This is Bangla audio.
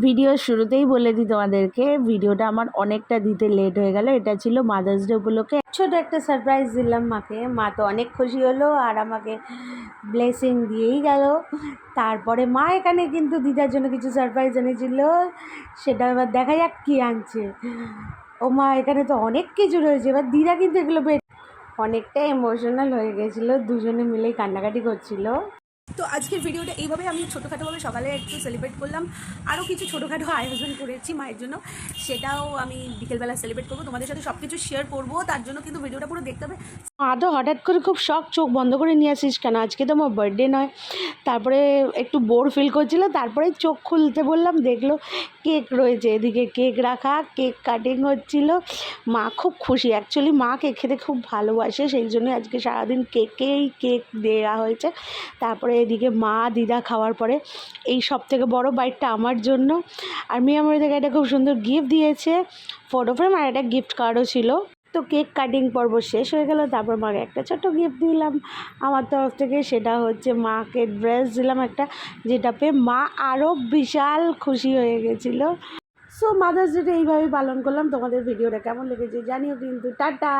ভিডিওর শুরুতেই বলে দিই তোমাদেরকে, ভিডিওটা আমার অনেকটা দিতে লেট হয়ে গেল। এটা ছিল মাদার্স ডে উপলক্ষে ছোট একটা সারপ্রাইজ দিলাম মাকে। মা তো অনেক খুশি হলো আর আমাকে ব্লেসিং দিয়েই গেল। তারপরে মা এখানে কিন্তু দিদার জন্য কিছু সারপ্রাইজ এনেছিল, সেটা এবার দেখা যাক কী আনছে। ও মা, এখানে তো অনেক কিছু রয়েছে। এবার দিদা কিন্তু এগুলো অনেকটা ইমোশনাল হয়ে গেছিলো, দুজনে মিলেই কান্নাকাটি করছিল। তো আজকের ভিডিওটা এইভাবে আমি ছোটোখাটোভাবে সকালে একটু সেলিব্রেট করলাম। আরও কিছু ছোটোখাটো আয়োজন করেছি মায়ের জন্য, সেটাও আমি বিকেলবেলা সেলিব্রেট করবো, তোমাদের সাথে সব কিছু শেয়ার করবো। তার জন্য কিন্তু ভিডিওটা পুরো দেখতে হবে। তো হঠাৎ করে খুব শখ, চোখ বন্ধ করে নিয়ে আসিস কেন, আজকে তো আমার বার্থডে নয়। তারপরে একটু বোর ফিল করছিল, তারপরে চোখ খুলতে বললাম, দেখলো কেক রয়েছে, এদিকে কেক রাখা, কেক কাটিং হচ্ছিল। মা খুব খুশি, অ্যাকচুয়ালি মা কেক খেতে খুব ভালোবাসে, সেই জন্য আজকে সারাদিন কেক দেওয়া হয়েছে। তারপরে এদিকে মা দিদা খাওয়ার পরে এই সব থেকে বড়ো বাইটটা আমার জন্য। আর মিয়া আমার থেকে একটা খুব সুন্দর গিফট দিয়েছে, ফটো ফ্রেম আর একটা গিফট কার্ডও ছিল। তো কেক কাটিং পর্ব শেষ হয়ে গেল, তারপর মাকে একটা ছোট্ট গিফট দিলাম আমার তরফ থেকে, সেটা হচ্ছে মাকে ড্রেস দিলাম একটা, যেটা পেয়ে মা আরও বিশাল খুশি হয়ে গেছিলো। সো মাদার্স ডেটা এইভাবেই পালন করলাম। তোমাদের ভিডিওটা কেমন লেগেছে জানিও কিন্তু। টাটা।